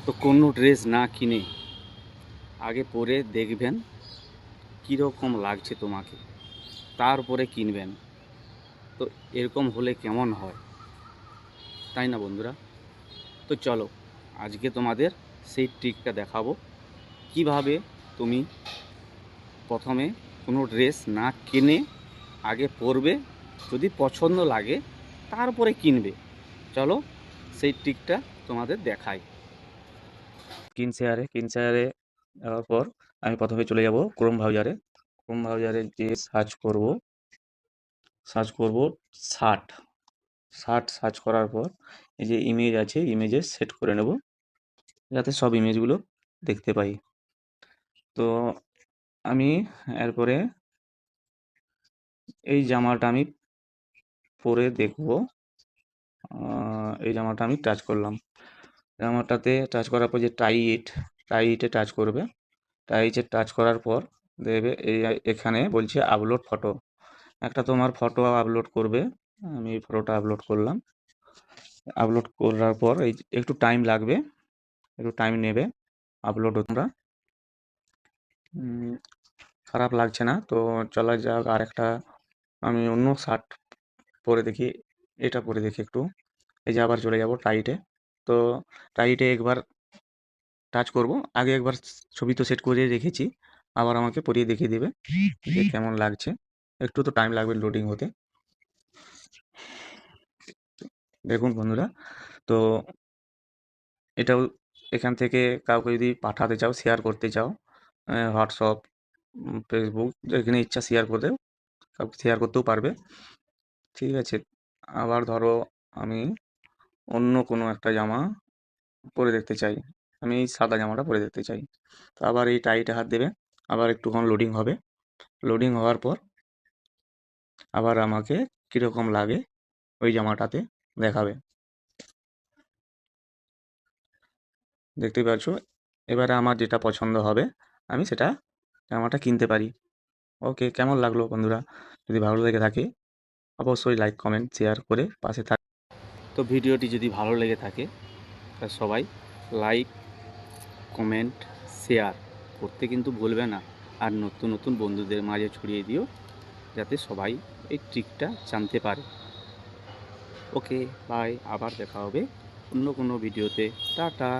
তো কোনো ড্রেস না কিনে আগে পরে দেখবেন কীরকম লাগছে তোমাকে, তারপরে কিনবেন। তো এরকম হলে কেমন হয়, তাই না বন্ধুরা? তো চলো আজকে তোমাদের সেই ট্রিকটা দেখাবো, কিভাবে তুমি প্রথমে কোনো ড্রেস না কিনে আগে পরবে, যদি পছন্দ লাগে তারপরে কিনবে। চলো সেই ট্রিকটা তোমাদের দেখাই। কিন শেয়ারে যাওয়ার পর আমি প্রথমে চলে যাব ক্রোম ব্রাউজারে যে সার্চ করব শার্ট। সার্চ করার পর এই যে ইমেজ আছে, ইমেজে সেট করে নেব যাতে সব ইমেজগুলো দেখতে পাই। তো আমি এরপরে এই জামাটা আমি পরে দেখব। এই জামাটা আমি টাচ করলাম, জামাটাতে টাচ করার পর যে টাইটে টাচ করবে। টাইটে টাচ করার পর দেবে এখানে বলছে আপলোড ফটো। একটা তোমার ফটো আপলোড করবে, আমি এই ফটোটা আপলোড করলাম। আপলোড করার পর এই একটু টাইম লাগবে, একটু টাইম নেবে আপলোড। তোমরা খারাপ লাগছে না তো চলা যাক। আর একটা আমি অন্য শার্ট পরে দেখি, এটা পরে দেখি একটু। এই যে আবার চলে যাব টাইটে। তো টাইটে একবার টাচ করব, আগে একবার ছবি তো সেট করে রেখেছি, আবার আমাকে পরিয়ে দেখিয়ে দেবে যে কেমন লাগছে। একটু তো টাইম লাগবে লোডিং হতে। দেখুন বন্ধুরা, তো এটাও এখান থেকে কাউকে যদি পাঠাতে চাও, শেয়ার করতে চাও, হোয়াটসঅ্যাপ, ফেসবুক, যেখানে ইচ্ছা শেয়ার করে কাউকে শেয়ার করতেও পারবে। ঠিক আছে, আবার ধরো আমি অন্য কোনো একটা জামা পরে দেখতে চাই, আমি এই সাদা জামাটা পরে দেখতে চাই। তো আবার এই টাইটে হাত দেবে, আবার একটুক্ষণ লোডিং হবে। লোডিং হওয়ার পর আবার আমাকে কীরকম লাগে ওই জামাটাতে দেখাবে, দেখতেই পাচ্ছ। এবারে আমার যেটা পছন্দ হবে আমি সেটা জামাটা কিনতে পারি। ওকে, কেমন লাগলো বন্ধুরা? যদি ভালো লেগে থাকে অবশ্যই লাইক, কমেন্ট, শেয়ার করে পাশে থাক। তো ভিডিওটি যদি ভালো লেগে থাকে তা সবাই লাইক, কমেন্ট, শেয়ার করতে কিন্তু ভুলবে না। আর নতুন নতুন বন্ধুদের মাঝে ছড়িয়ে দিও যাতে সবাই এই ট্রিকটা জানতে পারে। ওকে, বাই, আবার দেখা হবে অন্য কোনো ভিডিওতে। টাটা।